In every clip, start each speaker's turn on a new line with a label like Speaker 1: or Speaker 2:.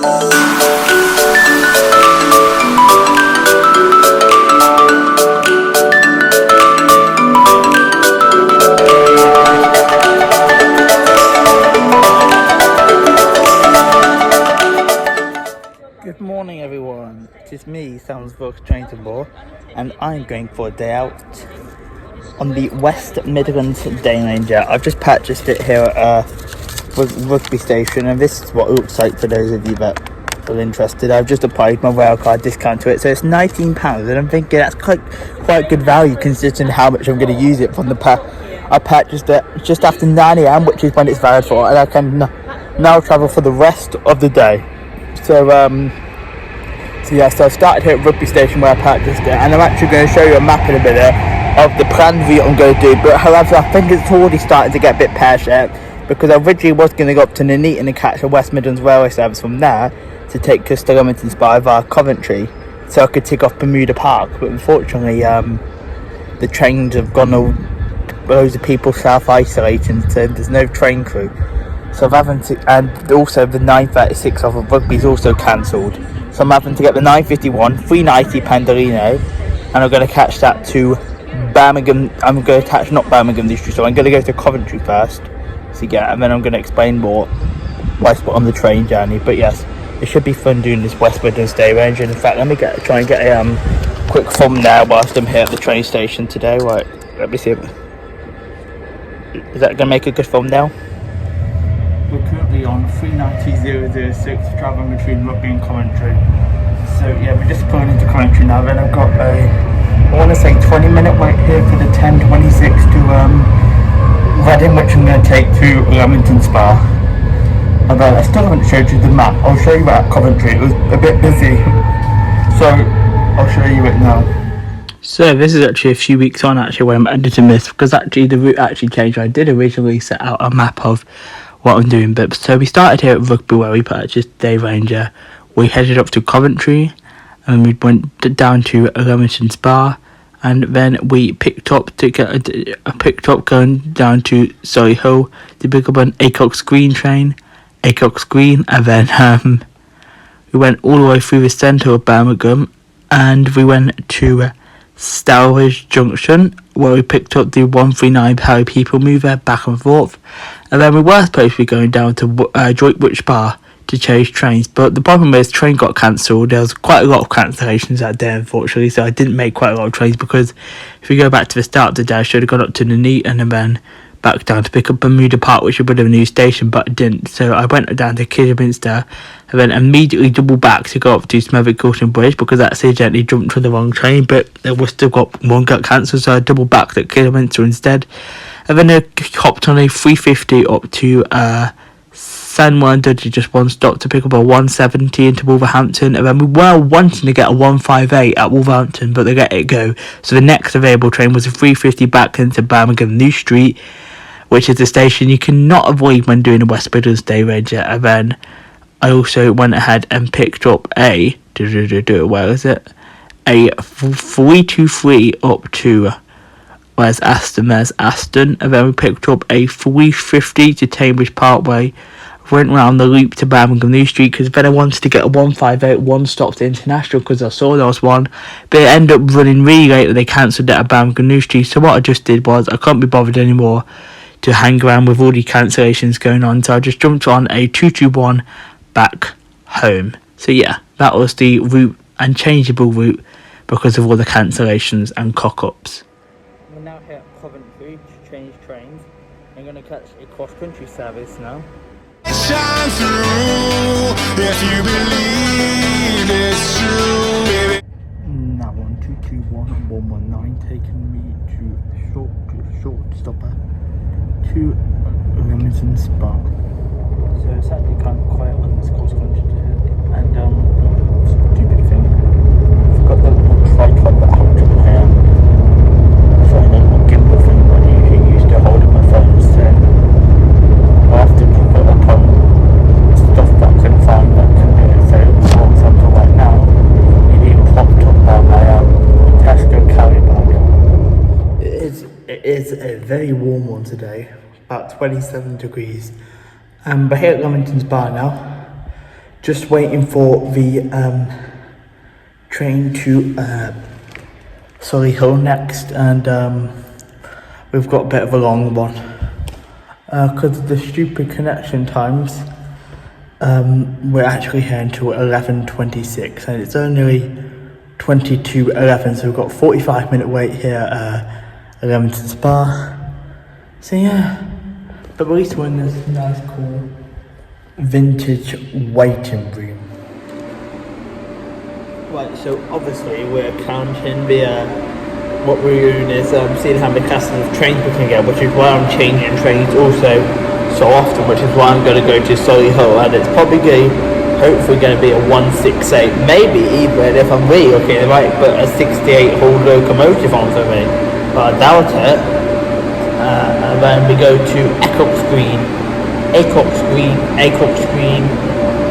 Speaker 1: Good morning everyone, it's me, Soundsbox Train to Ball, and I'm going for a day out on the West Midlands Day Ranger. I've just purchased it here at Rugby station, and this is what it looks like for those of you that are interested. I've just applied my railcard discount to it, so it's £19, and I'm thinking that's quite good value considering how much I'm going to use it from the I purchased it just after 9 AM, which is when it's valid for, and I can now travel for the rest of the day. So I started here at Rugby station where I purchased it, and I'm actually going to show you a map in a minute of the planned route I'm going to do. But however, I think it's already starting to get a bit pear-shaped, because I originally was going to go up to Nuneaton and catch a West Midlands railway service from there to take us to Leamington Spa via Coventry, so I could tick off Bermuda Park. But unfortunately, the trains have gone loads of people self-isolating, so there's no train crew. So I'm having to, and also the 9:36 off of Rugby is also cancelled. So I'm having to get the 9:51, 390 Pendolino, and I'm going to catch that to Birmingham. I'm going to catch not Birmingham District, so I'm going to go to Coventry first. So yeah, and then I'm going to explain more whilst on the train journey. But yes, it should be fun doing this West Midlands Day Ranger. In fact, let me try and get a quick thumbnail whilst I'm here at the train station today. Right, let me see. Is that going to make a good thumbnail? We're currently on 390.006 travelling between Rugby and Coventry. So yeah, we're just pulling into Coventry now. Then I've got I want to say 20-minute wait here for the 10:26 to Reading, which I'm going to take to Leamington Spa. Although I still haven't showed you the map. I'll show you at Coventry. It was a bit busy, so I'll show you it now. So this is actually a few weeks on actually when I'm editing this, because actually the route actually changed. I did originally set out a map of what I'm doing, but so we started here at Rugby where we purchased Day Ranger. We headed up to Coventry, and we went down to Leamington Spa, and then we picked up going down to Surrey Hill to pick up an Acox Green train, and then we went all the way through the centre of Birmingham, and we went to Stowridge Junction where we picked up the 139 Parry people mover back and forth, and then we were supposed to be going down to Droitwich Spa to change trains, but the problem is train got cancelled. There was quite a lot of cancellations that day, unfortunately, so I didn't make quite a lot of trains, because if we go back to the start of the day, I should have gone up to Nuneaton and then back down to pick up Bermuda Park, which would have been a new station, but I didn't. So I went down to Kidderminster and then immediately doubled back to go up to Smethwick Gorton Bridge, because I accidentally jumped to the wrong train, but there was still one got cancelled, so I doubled back at Kidderminster instead. And then I hopped on a 350 up to Sanwa and Dudley, just one stop, to pick up a 170 into Wolverhampton, and then we were wanting to get a 158 at Wolverhampton, but they let it go. So the next available train was a 350 back into Birmingham New Street, which is the station you cannot avoid when doing a West Midlands Day Ranger. And then I also went ahead and picked up a 323 up to there's Aston, and then we picked up a 350 to Cambridge Parkway. Went round the loop to Birmingham New Street, because then I wanted to get a 158 one stop to International, because I saw there was one, but it ended up running really late and they cancelled it at Birmingham New Street. So what I just did was, I couldn't be bothered anymore to hang around with all the cancellations going on, so I just jumped on a 221 back home. So yeah, that was the route, and changeable route, because of all the cancellations and cock-ups. We're now here at Coventry to change trains. I'm going to catch a cross-country service now.
Speaker 2: Shine through if you believe it's true, baby.
Speaker 1: Now on 221-119, taking me to short stopper to Leamington Spa. So it's actually kind of quiet on this cross country, and stupid thing, I forgot that little tripod that holds up my phone, that little gimbal thing that I usually use to hold up my phone. So I have to put it up on stuff that I couldn't find that can do it. So for example, right now it being propped up by my Tesco carry bag. It is a very warm one today, about 27 degrees. But here at Leamington Spa now, Just waiting for the train to Solihull next, and we've got a bit of a long one because of the stupid connection times. We're actually here until 11:26, and it's only 22:11, so we've got a 45-minute wait here at Leamington Spa. So yeah, but at least we're in this nice, cool, vintage waiting room. Right, so obviously we're counting the what we're doing is seeing how many classes of trains we can get, which is why I'm changing trains also so often, which is why I'm going to go to Solihull, and it's probably hopefully going to be a 168, maybe even, if I'm really looking at it right, but a 68 whole locomotive on for me, but I doubt it. And then we go to Acox Green,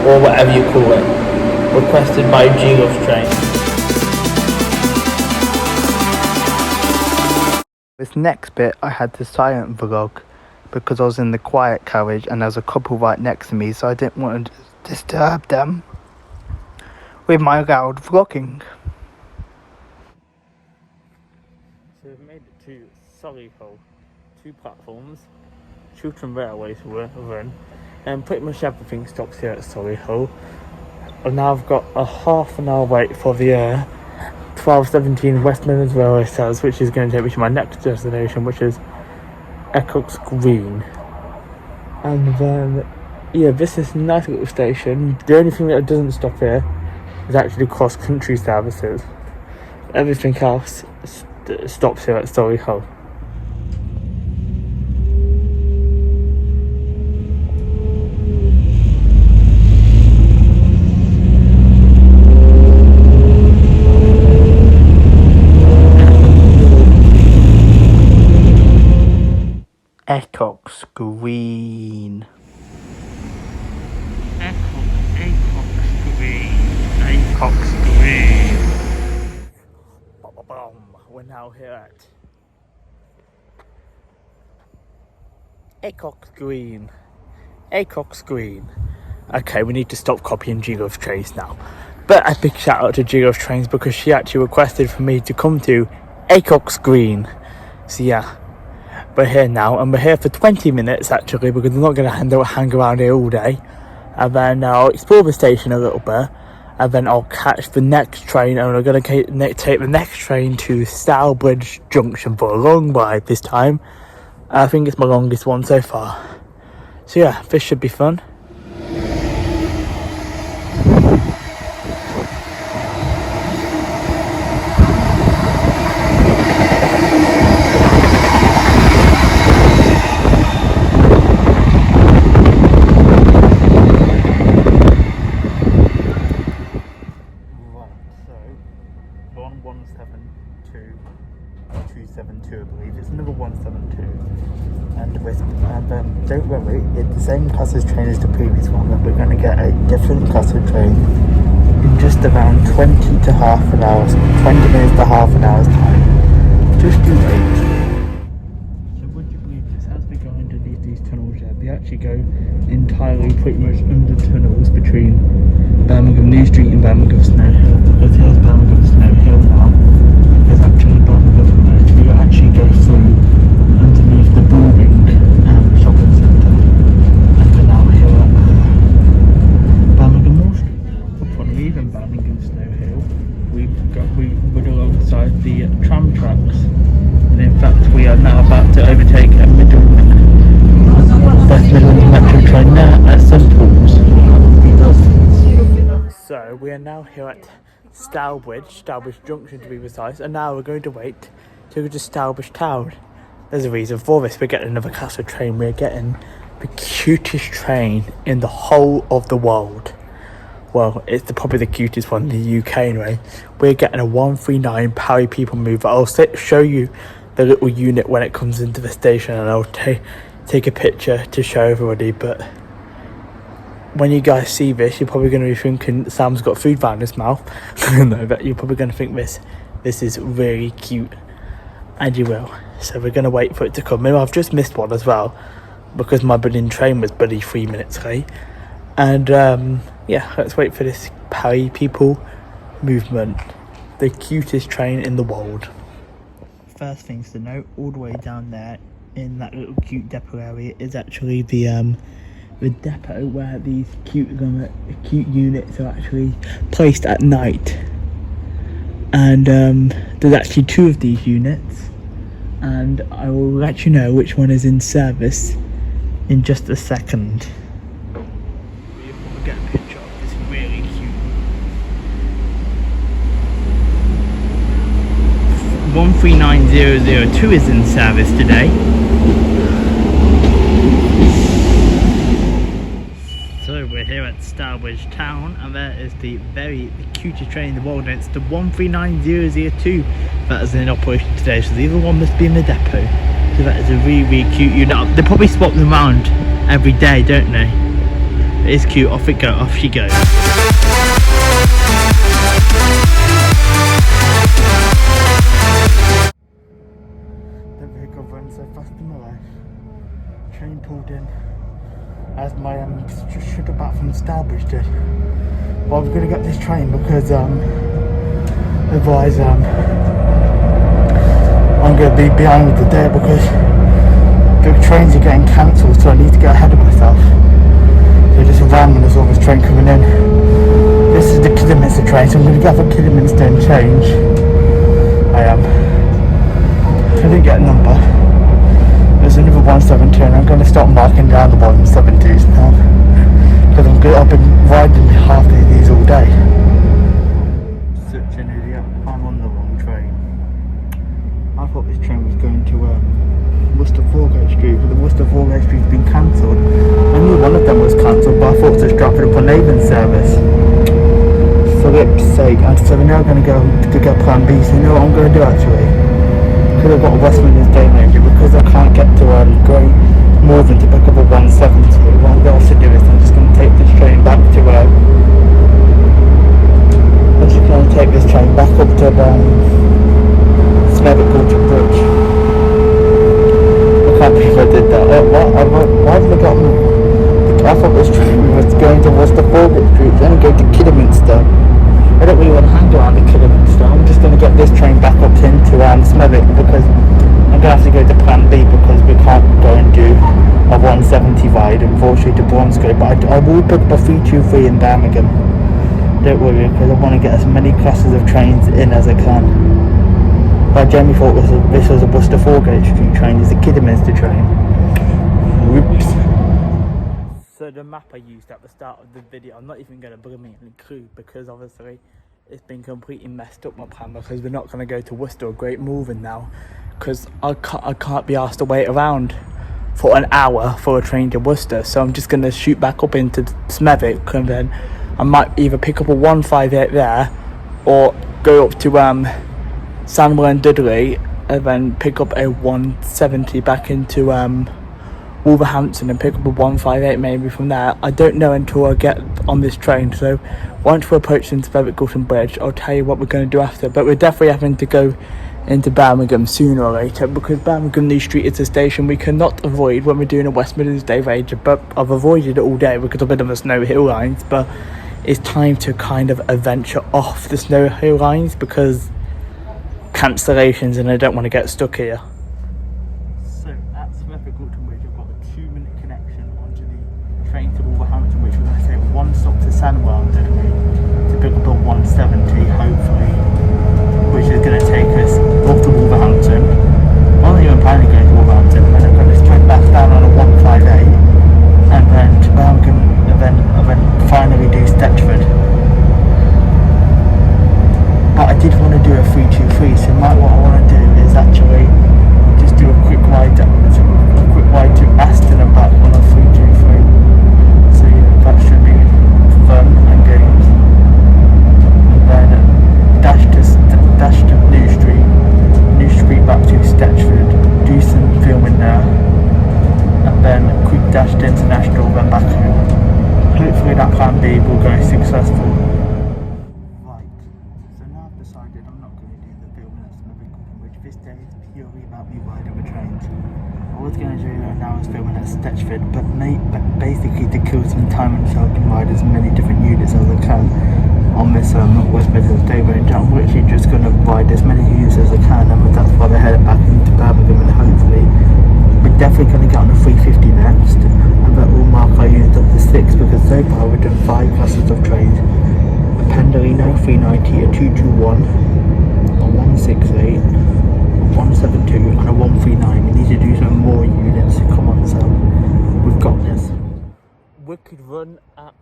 Speaker 1: or whatever you call it, requested by G-Love's train. This next bit I had to silent vlog because I was in the quiet carriage and there was a couple right next to me, so I didn't want to disturb them with my loud vlogging. So we've made it to Solihull, 2 platforms, Chiltern Railways run, and pretty much everything stops here at Solihull. And now I've got a half an hour wait for the 12:17 West Midlands Railway service, which is going to take me to my next destination, which is Acox Green. And then, yeah, this is a nice little station. The only thing that doesn't stop here is actually cross-country services. Everything else stops here at Solihull. Acox Green. Acox Green. We're now here at Acox Green. Acox Green. Okay, we need to stop copying G-Love trains now. But a big shout out to G-Love trains because she actually requested for me to come to Acox Green. So yeah. We're here now, and we're here for 20 minutes actually, because I'm not going to hang around here all day. And then I'll explore the station a little bit, and then I'll catch the next train, and we're going to take the next train to Stourbridge Junction for a long ride this time. I think it's my longest one so far. So yeah, this should be fun. Don't worry, it's the same class as train as the previous one, but we're going to get a different class of train in just around 20 to half an hour, 20 minutes to half an hour's time. Just you wait. So would you believe this, as we go underneath these tunnels here, they actually go entirely pretty much under tunnels between Birmingham New Street and Birmingham Snow Hill. Because here's Birmingham Snow Hill now. There's actually Birmingham there. We actually go through underneath the building shopping centre, and we're now here at Birmingham North Street. Upon leaving Birmingham Snow Hill, we went alongside the tram tracks, and in fact we are now about to overtake a West Midlands Metro train there at St Paul's. So we are now here at Stourbridge Junction to be precise, and now we're going to wait to go to Stourbridge Town. There's a reason for this. We're getting another class of train. We're getting the cutest train in the whole of the world. Well, it's probably the cutest one in the UK anyway. We're getting a 139 Parry People Mover. I'll show you the little unit when it comes into the station, and I'll take a picture to show everybody. But when you guys see this, you're probably going to be thinking Sam's got food down his mouth. No, but you're probably going to think this is really cute, and you will. So we're going to wait for it to come in. I've just missed one as well because my bloody train was bloody 3 minutes late. And yeah, let's wait for this Parry people movement. The cutest train in the world. First things to note, all the way down there in that little cute depot area is actually the depot where these cute units are actually placed at night. And there's actually 2 of these units, and I will let you know which one is in service in just a second. We'll get a picture of this really cute 139002 is in service today. So we're here at Starbridge Town, and there is the cutest train in the world, and it's the 139002 that is in operation today. So the other one must be in the depot. So that is a really cute unit. They probably swap them around every day, don't they? It is cute. Off she goes. The vehicle runs so fast in my life. Train pulled in as my shuttle back from Starbridge did. But I'm gonna get this train because otherwise I'm gonna be behind with the day because the trains are getting cancelled, so I need to get ahead of myself. So just around when there's all this train coming in. This is the Kidderminster train, so I'm gonna get for Kidderminster and change. I didn't get a number. There's another 170, and I'm going to start marking down the 170s now because I've been riding half of these all day. Such an idiot, I'm on the wrong train. I thought this train was going to Worcester Foregate Street, but the Worcester Foregate Street's been cancelled. I knew one of them was cancelled, but I thought it was dropping up on Avon service. For flip's sake, and so we're now going to go to get plan B. So you know what I'm going to do actually? Because I've got a West Midlands day manager, because I can't get to Great Northern to pick up a 170. What I'm going to do is I'm just going to take this train back to I'm just going to take this train back up to Spektrem Bridge. I can't believe I did that. Why did I got me? I thought this train was going to Worcester Foregate Street, then go to Kidderminster. I don't really want to hang around the Kidderminster. I'm just going to get this train back up into Smethwick because I'm going to have to go to plan B because we can't go and do a 170 ride, unfortunately, to Bromsgrove. But I will pick up a 323 in Birmingham. Don't worry, because I want to get as many classes of trains in as I can. I generally thought this was a Worcester Foregate Street train. It's a Kidderminster train. Whoops. So the map I used at the start of the video, I'm not even going to bring it include because obviously it's been completely messed up my plan because we're not going to go to Worcester or Great Malvern now because I can't be asked to wait around for an hour for a train to Worcester. So I'm just going to shoot back up into Smethwick, and then I might either pick up a 158 there or go up to Sandwell and Dudley and then pick up a 170 back into Wolverhampton and pick up a 158 maybe from there. I don't know until I get on this train. So once we're approaching Spektrem Bridge, I'll tell you what we're going to do after. But we're definitely having to go into Birmingham sooner or later because Birmingham New Street is a station we cannot avoid when we're doing a West Midlands day ranger. But I've avoided it all day because of a bit of the snow hill lines. But it's time to kind of adventure off the snow hill lines because cancellations and I don't want to get stuck here. So at Spektrem Bridge I've got a 2-minute connection onto the train to Wolverhampton, which we're going to take one stop to Sandwell and Dudley to pick up a 170 hopefully, which is going to take us up to Wolverhampton. I'm not even planning going to Wolverhampton, and I'm going to straight back down on a 158 and then to Birmingham and then finally do Stetchford. But I did want to do a 323, so what I want to do is actually just do a quick ride to Aston and back on a 323. So yeah, that should be fun and games. And then dash to New Street back to Stetchford, do some filming there, and then quick dash to International, then back home. Hopefully that plan B will go successful. Decided I'm not going to do the filming at Smethwick, which this day is purely about me riding the trains. All I was going to do right now is was filming at Spektrem, but basically to kill some time and so I can ride as many different units as I can on this West Midlands day range. I'm literally just going to ride as many units as I can, and that's why they're headed back into Birmingham, and hopefully we're definitely going to get on a 350 next, and that will mark our units up to 6, because so far we've done 5 classes of trains: a Pendolino 390, a 221, a 168, 172 and a 139. We need to do some more units. Come on, so we've got this. We could run at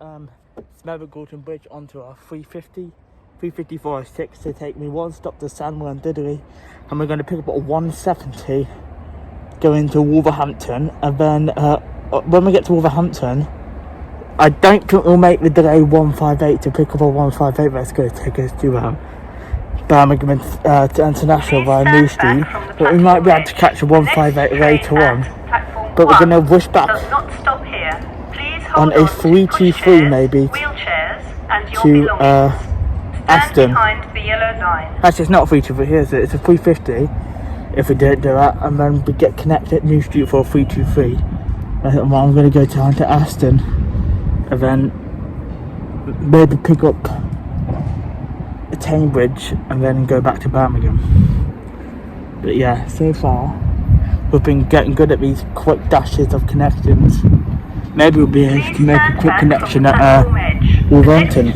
Speaker 1: Smethwick Gorton Bridge onto our 354 6 to take me one stop to Sandwell and Diddley, and we're going to pick up a 170 going to Wolverhampton, and then when we get to Wolverhampton, I don't think we'll make the delay 158 to pick up a 158. That's going to take us to Birmingham to International via New Street, but we might be able to catch a 158 later on, but we're going to rush back on a 323 maybe to Aston. Actually, it's not a 323 here, is it? It's a 350 if we don't do that, and then we get connected at New Street for a 323. And I'm going to go down to Aston and then maybe pick up Cambridge and then go back to Birmingham. But yeah, so far we've been getting good at these quick dashes of connections. Maybe we'll be able to make a quick connection at Wolverhampton.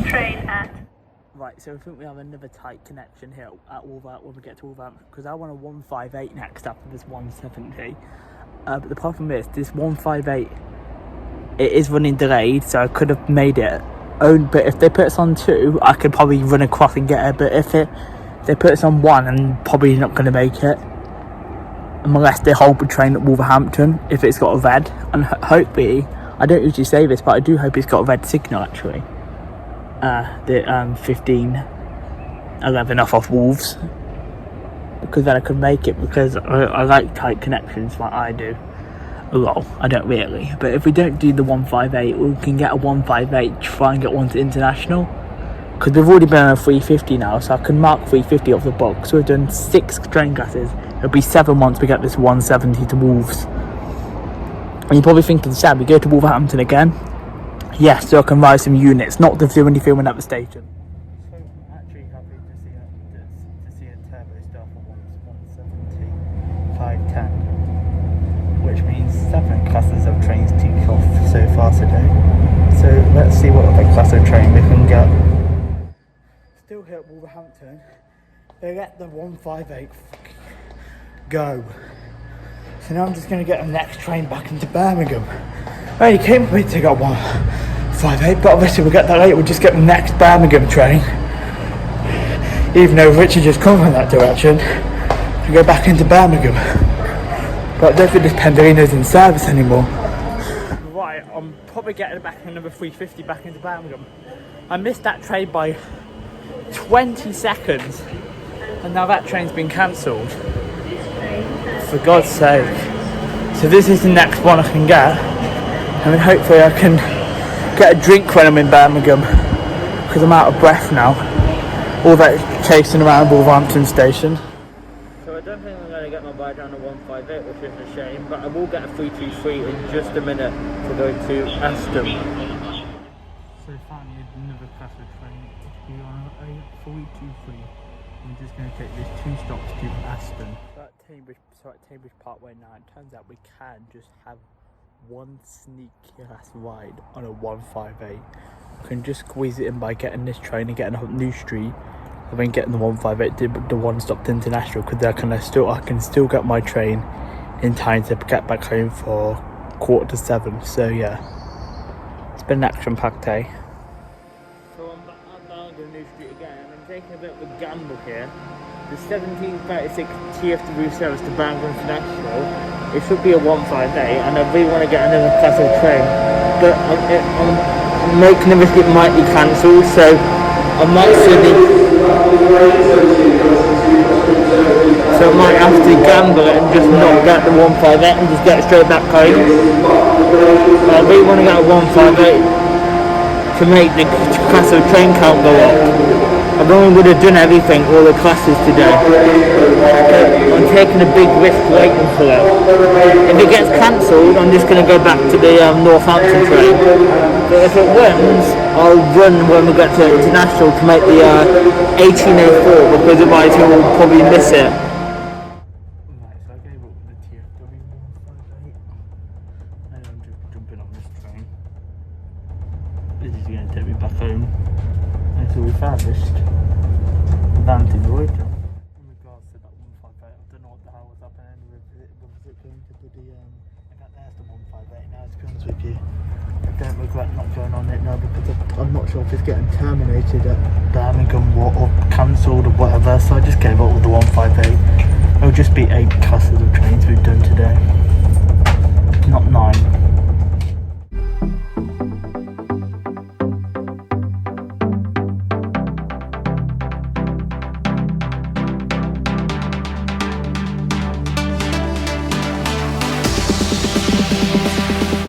Speaker 1: Right, so I think we have another tight connection here at Wolverhampton when we get to Wolverhampton, because I want a 158 next after this 170. But the problem is this 158, it is running delayed, so I could have made it. But if they put us on 2, I could probably run across and get it. But if they put us on 1, I'm probably not going to make it unless they hold the train at Wolverhampton if it's got a red. And hopefully, I don't usually say this, but I do hope it's got a red signal actually. The 15:11 off Wolves, because then I could make it, because I like tight connections like I do. Well, I don't really, but if we don't do the 158, we can get a 158, try and get one to International, because we've already been on a 350 now, so I can mark 350 off the box. So we've done 6 train classes. It'll be 7 once we get this 170 to Wolves. And you're probably thinking, Sam, we go to Wolverhampton again? Yes, so I can ride some units, not to do any filming at the station. So I'm actually happy to see a turbo star for 170, 510. Which means 7 classes of trains ticked off so far today. So let's see what other class of train we can get. Still here at Wolverhampton, they let the 158 go. So now I'm just going to get the next train back into Birmingham. Well, he came with me to get 158, but obviously we'll get that later. We'll just get the next Birmingham train, even though Richard just come from that direction, to go back into Birmingham. But I don't think this Pendolino's in service anymore. Right, I'm probably getting back another 350 back into Birmingham. I missed that train by 20 seconds, and now that train's been cancelled. For God's sake. So this is the next one I can get. I mean, hopefully I can get a drink when I'm in Birmingham, because I'm out of breath now. All that chasing around Wolverhampton station. So I don't think I'm going to get my bike down to 158, which is a shame, but I will get a 323 in just a minute to go to Aston. So finally another class of train to be on a 323. I'm just going to take this 2 stops to Aston. So at Cambridge Parkway now, it turns out we can just have one sneaky ass ride on a 158. We can just squeeze it in by getting this train and getting up New Street, and then getting the 158, the one stop to International, because I can still get my train in time to get back home for 6:45. So yeah, it's been an action-packed day. So I'm back on New Street again, and I'm taking a bit of a gamble here. The 1736 TFW service to Birmingham International, it should be a 158, and I really want to get another class of train, but I'm making the risk it might be cancelled, so I might have to gamble it and just not get the 158 and just get it straight back home. I really want to get a 158 to make the class of train count go up. I I normally would have done everything, all the classes today. I'm taking a big risk waiting for it. If it gets cancelled, I'm just going to go back to the Northampton train. But if it wins, I'll run when we get to international to make the 1804, because otherwise he'll probably miss it. Right, so I gave up the TFW 158. And I'm just jumping on this train. This is going to take me back home. It's all refurbished. Vantage Road. In regards to that 158, I don't know what the hell was happening with it. Was it going to be the in fact there's the 158 now, to be honest with you. I don't regret not going on it now, because I'm not sure if it's getting terminated at Birmingham or cancelled or whatever, so I just gave up with the 158. It'll just be 8 classes of trains we've done today, not 9.